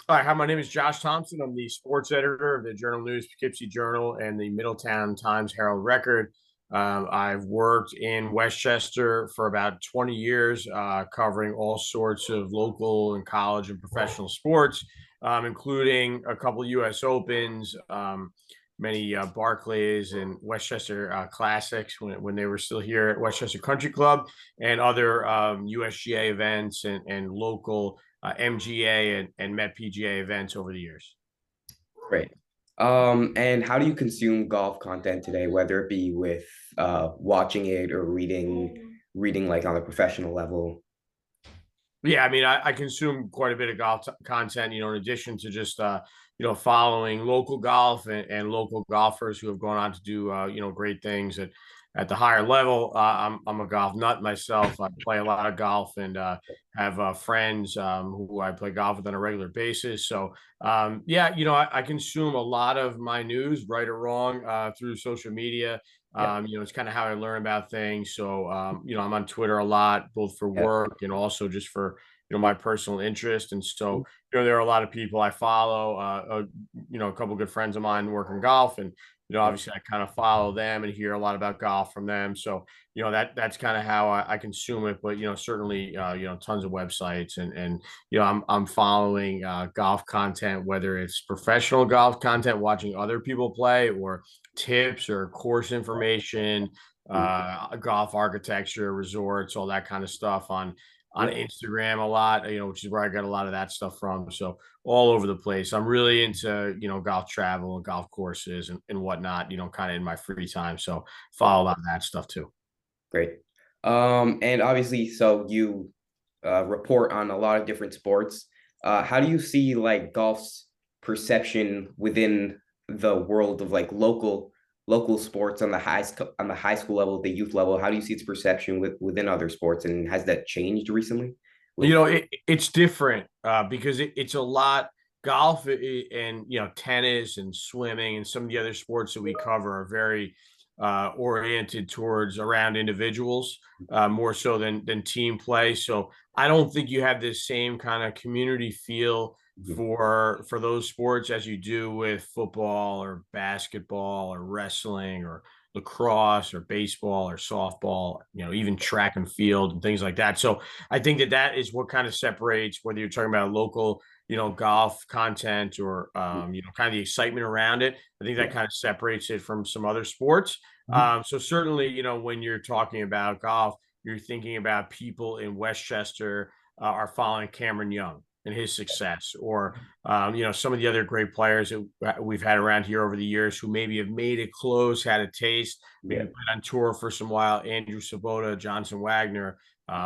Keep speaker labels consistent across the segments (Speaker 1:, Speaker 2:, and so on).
Speaker 1: Hi, my name is Josh Thomson. I'm the sports editor of the Journal News, Poughkeepsie Journal, and the Middletown Times Herald-Record. I've worked in Westchester for about 20 years, covering all sorts of local and college and professional sports, including a couple of U.S. Opens, many Barclays and Westchester Classics when they were still here at Westchester Country Club, and other USGA events and local MGA and Met PGA events over the years.
Speaker 2: Great. And how do you consume golf content today, whether it be with watching it or reading like on a professional level?
Speaker 1: Yeah, I mean, I consume quite a bit of golf content, in addition to just, following local golf and local golfers who have gone on to do, great things at the higher level. I'm a golf nut myself. I play a lot of golf and have friends who I play golf with on a regular basis. So, yeah, I consume a lot of my news, right or wrong, through social media.
Speaker 2: Yeah,
Speaker 1: It's kind of how I learn about things. So, I'm on Twitter a lot, both for
Speaker 2: yeah,
Speaker 1: work and also just for, my personal interest. And so, there are a lot of people I follow, a couple good friends of mine work in golf, and,
Speaker 2: yeah,
Speaker 1: obviously I kind of follow them and hear a lot about golf from them. So, that's kind of how I consume it. But, certainly, tons of websites and, I'm following golf content, whether it's professional golf content, watching other people play, or tips or course information, golf architecture, resorts, all that kind of stuff on
Speaker 2: yeah.
Speaker 1: Instagram a lot, which is where I got a lot of that stuff from. So all over the place. I'm really into, golf travel and golf courses and whatnot, kind of in my free time. So follow a lot of that stuff too.
Speaker 2: Great. And obviously, so you report on a lot of different sports. How do you see like golf's perception within the world of like local sports on the on the high school level, the youth level? How do you see its perception within other sports, and has that changed recently? With
Speaker 1: It's different because it's a lot. Golf and tennis and swimming and some of the other sports that we cover are very oriented towards around individuals, more so than team play. So I don't think you have this same kind of community feel
Speaker 2: Mhm.
Speaker 1: for those sports as you do with football or basketball or wrestling or lacrosse or baseball or softball, even track and field and things like that. So I think that is what kind of separates whether you're talking about local, golf content or, kind of the excitement around it. I think that
Speaker 2: Yeah.
Speaker 1: kind of separates it from some other sports.
Speaker 2: Mhm.
Speaker 1: So certainly, when you're talking about golf, you're thinking about people in Westchester are following Cameron Young and his success, or some of the other great players that we've had around here over the years who maybe have made it close, had a taste, maybe
Speaker 2: Yeah.
Speaker 1: played on tour for some while. Andrew Sabota, Johnson Wagner,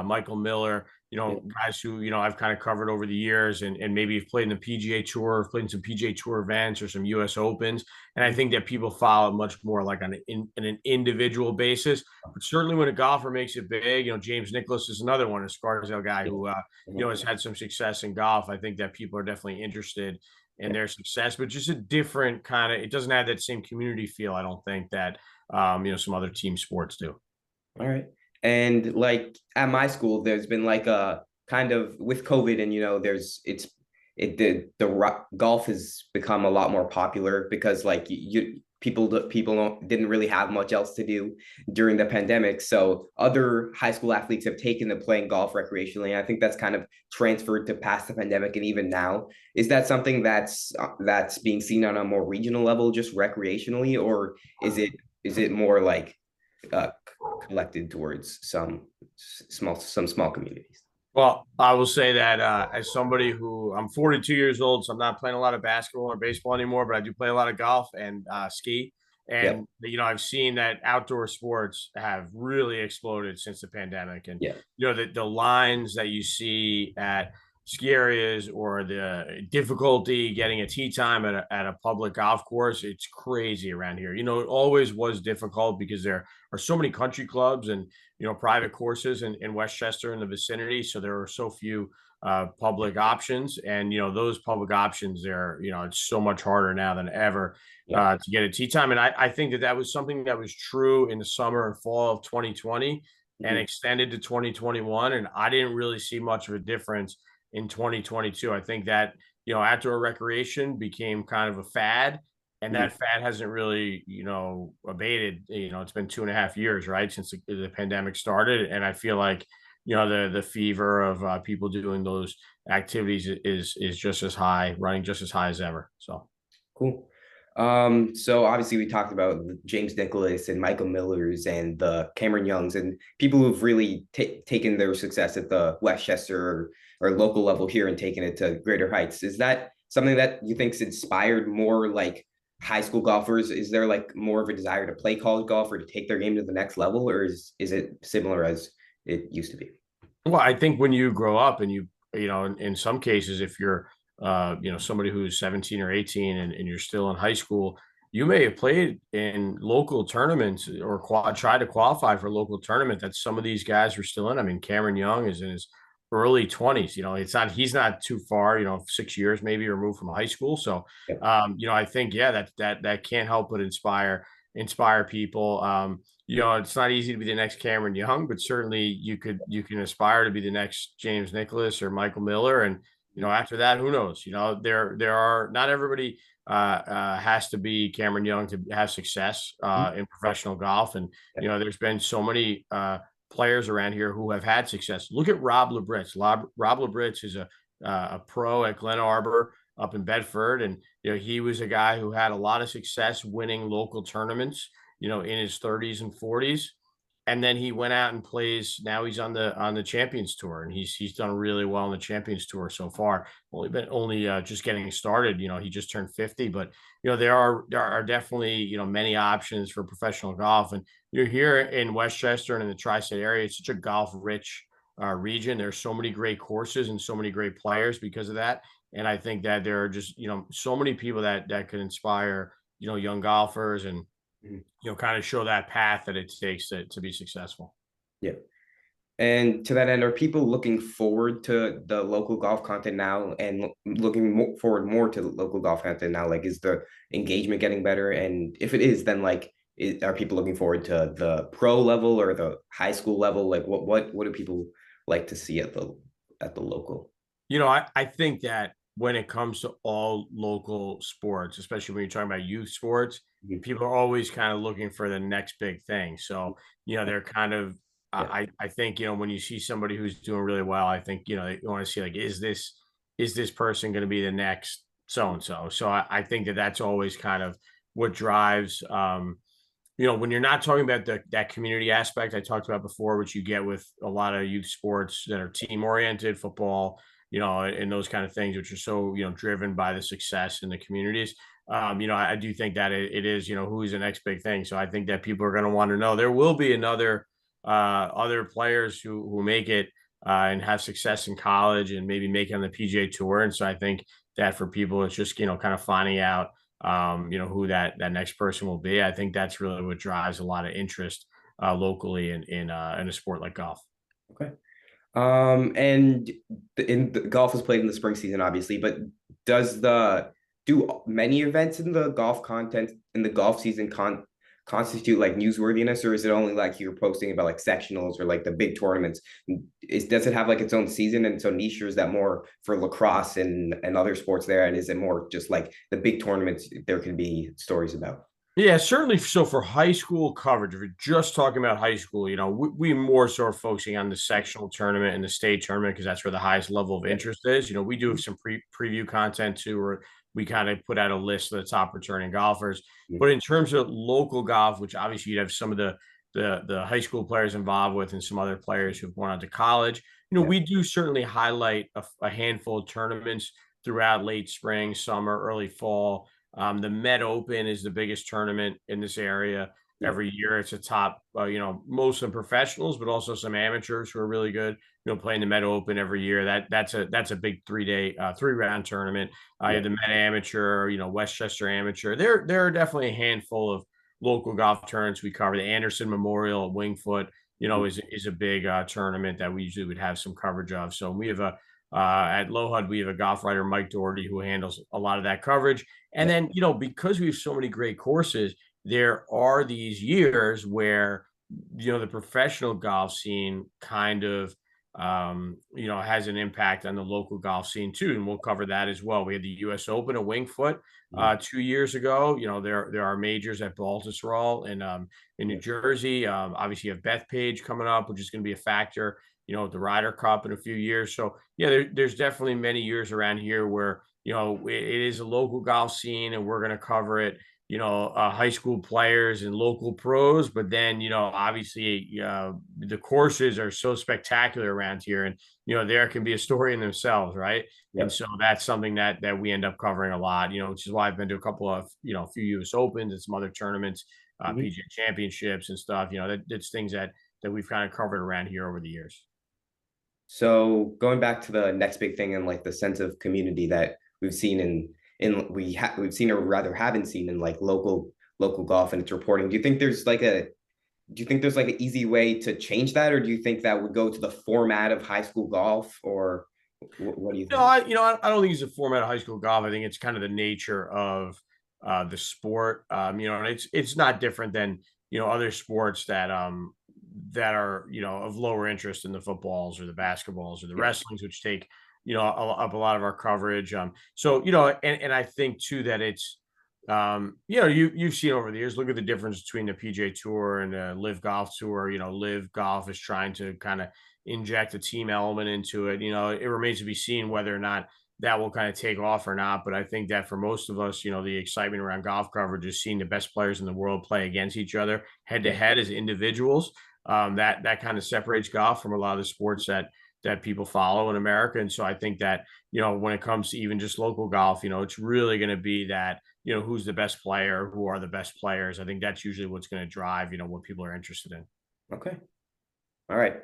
Speaker 1: Michael Miller,
Speaker 2: Yeah.
Speaker 1: guys who, I've kind of covered over the years and maybe have played in the PGA Tour, played in some PGA Tour events or some US Opens. And I
Speaker 2: Mhm.
Speaker 1: think that people follow it much more like on an individual basis. But certainly when a golfer makes it big, James Nicklaus is another one, a Scarsdale guy
Speaker 2: Yeah.
Speaker 1: who,
Speaker 2: Mhm.
Speaker 1: has had some success in golf. I think that people are definitely interested in
Speaker 2: Yeah.
Speaker 1: their success, but just a different kind of, it doesn't have that same community feel, I don't think, that, some other team sports do.
Speaker 2: All right. And like at my school, there's been like a kind of with COVID, and there's it golf has become a lot more popular because like people didn't really have much else to do during the pandemic. So other high school athletes have taken to playing golf recreationally. And I think that's kind of transferred to past the pandemic and even now. Is that something that's being seen on a more regional level, just recreationally, or is it more like uh, collected towards some small communities?
Speaker 1: Well, I will say that as somebody who I'm 42 years old, so I'm not playing a lot of basketball or baseball anymore, but I do play a lot of golf and ski.
Speaker 2: Yep.
Speaker 1: And I've seen that outdoor sports have really exploded since the pandemic. And
Speaker 2: Yeah.
Speaker 1: the lines that you see at ski areas or the difficulty getting a tee time at a public golf course, it's crazy around here. It always was difficult because there are so many country clubs and private courses in Westchester and the vicinity. So there are so few public options, and those public options there, it's so much harder now than ever
Speaker 2: Yeah.
Speaker 1: to get a tee time. And I think that was something that was true in the summer and fall of 2020 and
Speaker 2: Mhm.
Speaker 1: extended to 2021. And I didn't really see much of a difference in 2022. I think that outdoor recreation became kind of a fad, and
Speaker 2: Mhm.
Speaker 1: that fad hasn't really, abated. It's been 2.5 years, right, since the pandemic started, and I feel like, the fever of people doing those activities is just as high, running just as high as ever. So.
Speaker 2: Cool. So obviously we talked about James Nicholas and Michael Millers and the Cameron Youngs and people who've really taken their success at the Westchester or local level here and taken it to greater heights. Is that something that you think's inspired more like high school golfers? Is there like more of a desire to play college golf or to take their game to the next level, or is it similar as it used to be?
Speaker 1: Well, I think when you grow up and in some cases, if you're, somebody who's 17 or 18 and you're still in high school, you may have played in local tournaments or try to qualify for a local tournament that some of these guys were still in. I mean, Cameron Young is in his early 20s. He's not too far, 6 years maybe removed from high school. So,
Speaker 2: Yeah.
Speaker 1: I think, yeah, that can't help but inspire people. It's not easy to be the next Cameron Young, but certainly you can aspire to be the next James Nicholas or Michael Miller. And, after that, who knows? There are not everybody has to be Cameron Young to have success in professional golf. And, there's been so many players around here who have had success. Look at Rob Labritz. Rob Labritz is a pro at Glen Arbor up in Bedford. And, he was a guy who had a lot of success winning local tournaments, in his 30s and 40s. And then he went out and plays. Now he's on the Champions Tour, and he's done really well on the Champions Tour so far. Only just getting started. He just turned 50, but there are definitely many options for professional golf. And you're here in Westchester and in the tri-state area. It's such a golf rich region. There's so many great courses and so many great players because of that. And I think that there are just so many people that could inspire young golfers and
Speaker 2: Mhm.
Speaker 1: kind of show that path that it takes to be successful.
Speaker 2: Yeah. And to that end, are people looking forward to the local golf content now and looking forward more to the local golf content now? Like, is the engagement getting better? And if it is, then like, are people looking forward to the pro level or the high school level? Like, what do people like to see at the local?
Speaker 1: I think that when it comes to all local sports, especially when you're talking about youth sports,
Speaker 2: Mhm.
Speaker 1: people are always kind of looking for the next big thing. So, they're kind of,
Speaker 2: Yeah.
Speaker 1: I think, when you see somebody who's doing really well, I think, you want to see like, is this person going to be the next so and so? So I think that's always kind of what drives, when you're not talking about that community aspect I talked about before, which you get with a lot of youth sports that are team oriented, football, and those kind of things, which are so, driven by the success in the communities. I do think that it is, who's the next big thing. So I think that people are going to want to know there will be other players who make it and have success in college and maybe make it on the PGA Tour. And so I think that for people, it's just, kind of finding out who that next person will be. I think that's really what drives a lot of interest locally in a sport like golf.
Speaker 2: Okay. And the golf is played in the spring season, obviously, but do many events in the golf content in the golf season constitute like newsworthiness, or is it only like you're posting about like sectionals or like the big tournaments? Does it have like its own season and its own niche, or is that more for lacrosse and other sports there? And is it more just like the big tournaments there can be stories about?
Speaker 1: Yeah, certainly. So for high school coverage, if you're just talking about high school, we more so are focusing on the sectional tournament and the state tournament because that's where the highest level of
Speaker 2: Yeah.
Speaker 1: interest is. We do have some preview content too, where we kind of put out a list of the top returning golfers.
Speaker 2: Yeah.
Speaker 1: But in terms of local golf, which obviously you'd have some of the high school players involved with and some other players who've gone on to college,
Speaker 2: Yeah.
Speaker 1: we do certainly highlight a handful of tournaments throughout late spring, summer, early fall. The Met Open is the biggest tournament in this area
Speaker 2: Yeah.
Speaker 1: every year. It's a top, most of them professionals, but also some amateurs who are really good. Playing the Met Open every year. That's a big 3-day, 3-round tournament. You
Speaker 2: Yeah.
Speaker 1: have the Met Amateur, Westchester Amateur. There are definitely a handful of local golf tournaments we cover. The Anderson Memorial at Wingfoot, is a big tournament that we usually would have some coverage of. So we have at Lohud, we have a golf writer, Mike Doherty, who handles a lot of that coverage. And
Speaker 2: Yeah.
Speaker 1: then, because we have so many great courses, there are these years where, the professional golf scene kind of has an impact on the local golf scene too, and we'll cover that as well. We had the U.S. Open at Winged Foot
Speaker 2: Mhm.
Speaker 1: 2 years ago. There are majors at Baltusrol in New
Speaker 2: Yeah.
Speaker 1: Jersey. Obviously, you have Bethpage coming up, which is going to be a factor. The Ryder Cup in a few years. So yeah, there's definitely many years around here where it is a local golf scene, and we're going to cover it. High school players and local pros, but then, obviously, the courses are so spectacular around here, and, there can be a story in themselves, right? And
Speaker 2: Yep.
Speaker 1: so that's something that we end up covering a lot, which is why I've been to a couple of, a few US Opens and some other tournaments,
Speaker 2: Mhm.
Speaker 1: PGA championships and stuff, that's things that we've kind of covered around here over the years.
Speaker 2: So going back to the next big thing and like the sense of community that we've seen we've seen or rather haven't seen in like local golf and its reporting. Do you think there's like an easy way to change that, or do you think that would go to the format of high school golf, or what do you
Speaker 1: No,
Speaker 2: think?
Speaker 1: I don't think it's a format of high school golf. I think it's kind of the nature of the sport. And it's not different than other sports that are of lower interest in the footballs or the basketballs or the
Speaker 2: Yeah.
Speaker 1: wrestlings, which take up a lot of our coverage. So and I think too that it's you've seen over the years. Look at the difference between the PJ Tour and the Live Golf Tour. Live Golf is trying to kind of inject a team element into it. It remains to be seen whether or not that will kind of take off or not. But I think that for most of us, the excitement around golf coverage is seeing the best players in the world play against each other head to
Speaker 2: Yeah.
Speaker 1: head as individuals. That kind of separates golf from a lot of the sports that people follow in America. And so I think that, when it comes to even just local golf, it's really going to be that, who's the best player, who are the best players. I think that's usually what's going to drive, what people are interested in.
Speaker 2: Okay. All right.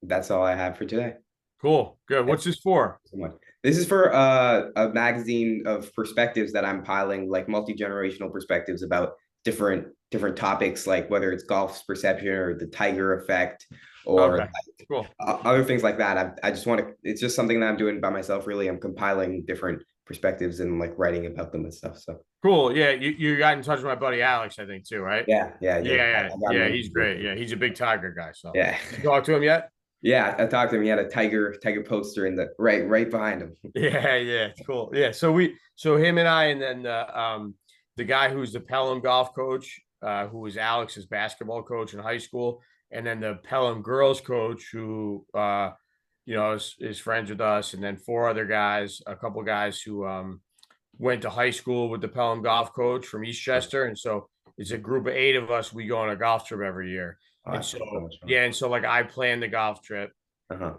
Speaker 2: That's all I have for today.
Speaker 1: Cool. Good.
Speaker 2: Thank
Speaker 1: What's this for?
Speaker 2: you so much. This is for a magazine of perspectives that I'm piling, like multi-generational perspectives about different topics, like whether it's golf's perception or the Tiger effect or
Speaker 1: Okay. Cool.
Speaker 2: other things like that. I just want to, it's just something that I'm doing by myself, really. I'm compiling different perspectives and like writing about them and stuff. So
Speaker 1: Cool. Yeah, you got in touch with my buddy Alex, I think, too, right?
Speaker 2: yeah, I
Speaker 1: Yeah,
Speaker 2: did.
Speaker 1: yeah,
Speaker 2: I got
Speaker 1: yeah.
Speaker 2: him
Speaker 1: He's great. Yeah, he's a big Tiger guy. So
Speaker 2: yeah.
Speaker 1: you talk to him yet?
Speaker 2: Yeah, I talked to him. He had a tiger poster in the right behind him.
Speaker 1: Yeah, yeah, it's cool. Yeah, so him and I, and then the guy who's the Pelham golf coach, who was Alex's basketball coach in high school, and then the Pelham girls coach, who is friends with us, and then four other guys, a couple guys who went to high school with the Pelham golf coach from Eastchester, and so it's a group of eight of us. We go on a golf trip every year,
Speaker 2: Oh,
Speaker 1: and
Speaker 2: that
Speaker 1: so
Speaker 2: sounds so much fun.
Speaker 1: yeah, and so like I plan the golf trip.
Speaker 2: Uh-huh.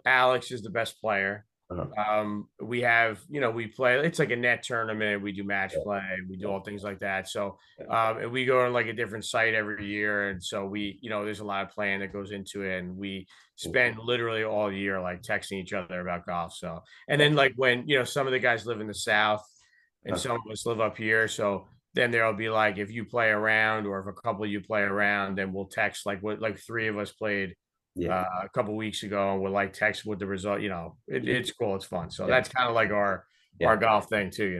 Speaker 1: Alex is the best player.
Speaker 2: Uh-huh.
Speaker 1: We have, we play, it's like a net tournament. We do match
Speaker 2: Yeah,
Speaker 1: play, we do
Speaker 2: yeah,
Speaker 1: all things like that. So,
Speaker 2: yeah.
Speaker 1: and we go to like a different site every year. And so there's a lot of planning that goes into it. And we
Speaker 2: Cool.
Speaker 1: spend literally all year like texting each other about golf. So, and
Speaker 2: Yeah.
Speaker 1: then like when, some of the guys live in the South and
Speaker 2: Uh-huh.
Speaker 1: some of us live up here. So then there'll be like, if you play around or if a couple of you play around, then we'll text like what, like three of us played
Speaker 2: Yeah.
Speaker 1: a couple weeks ago, and we're like text with the result. It's cool, it's fun. So
Speaker 2: Yeah.
Speaker 1: that's kind of like our
Speaker 2: Yeah.
Speaker 1: golf thing too.